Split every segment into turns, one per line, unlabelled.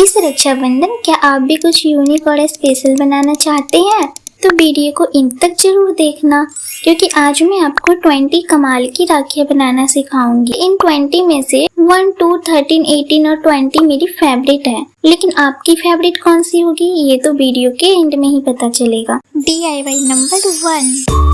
इस रक्षाबंधन क्या आप भी कुछ यूनिक और स्पेशल बनाना चाहते हैं? तो वीडियो को अंत तक जरूर देखना, क्योंकि आज मैं आपको 20 कमाल की राखियाँ बनाना सिखाऊंगी। इन 20 में से 1, 2, 13, 18 और 20 मेरी फेवरेट है, लेकिन आपकी फेवरेट कौन सी होगी ये तो वीडियो के एंड में ही पता चलेगा। DIY number 1।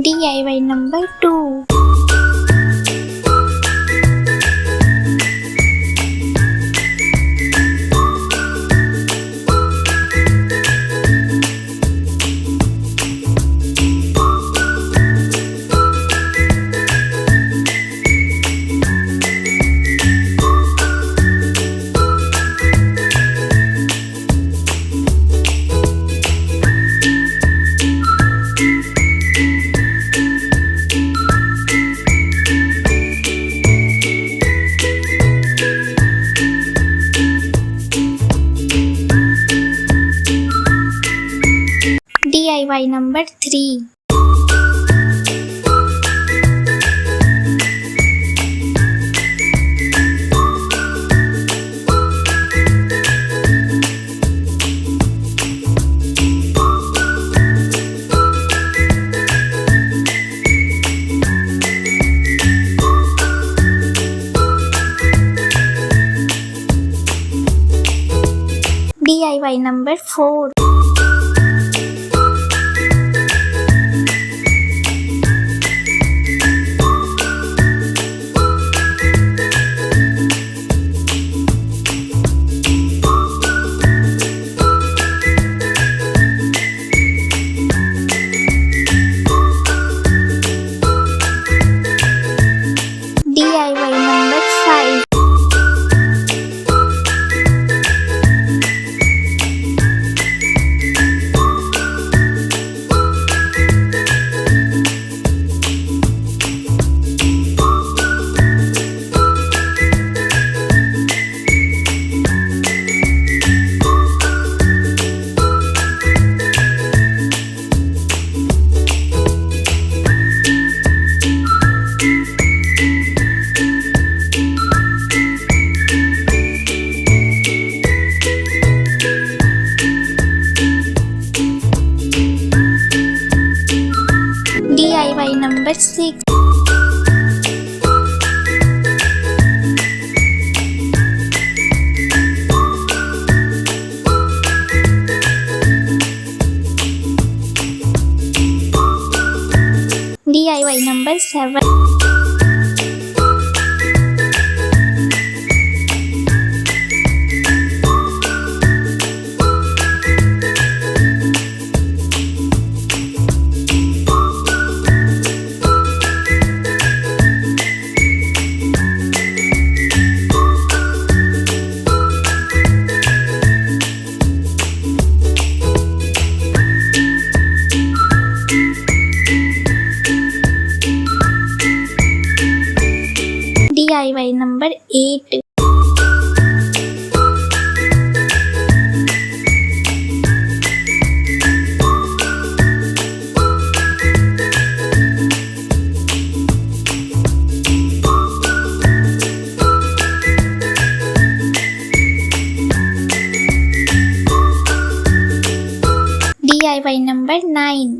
DIY number 2। DIY number 3। DIY number 4। DIY number 5। DIY number 6। DIY number 7। DIY number 8। DIY number 9।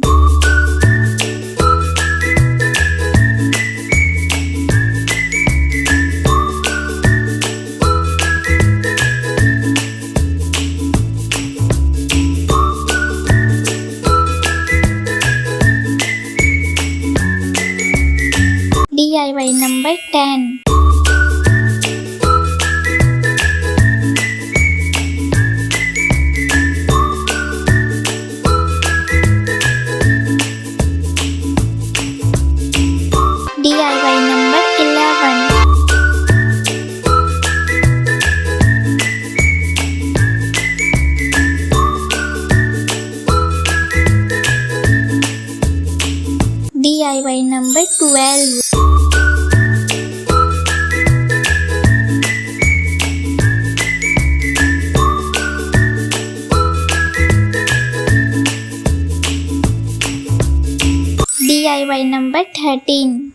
DIY number 10। DIY number 11। DIY number 12. DIY number 13.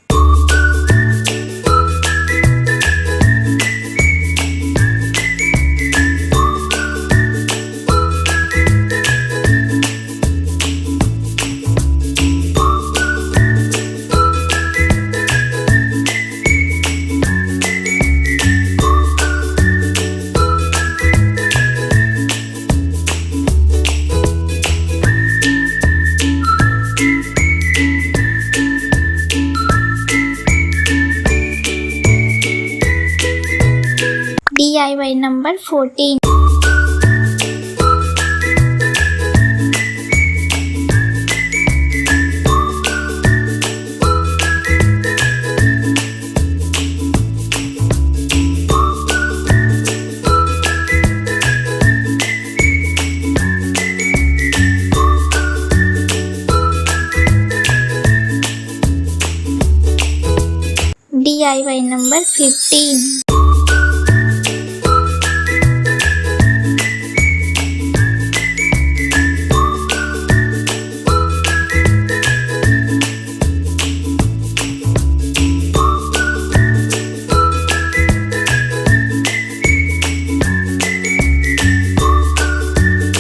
DIY number 14. DIY number 15.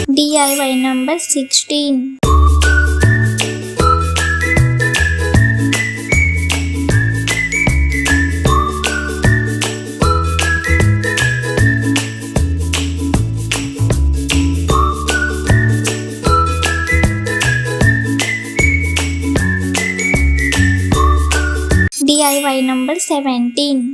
DIY number 16. DIY number 17.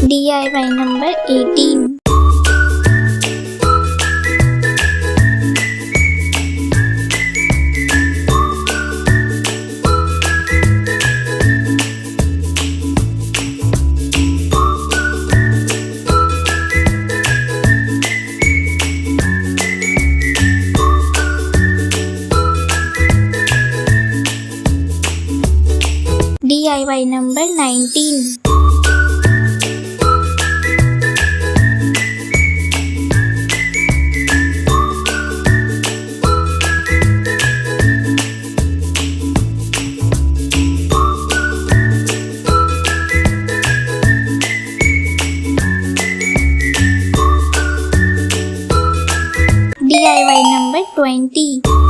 DIY number 18. DIY number 19. DIY number 20.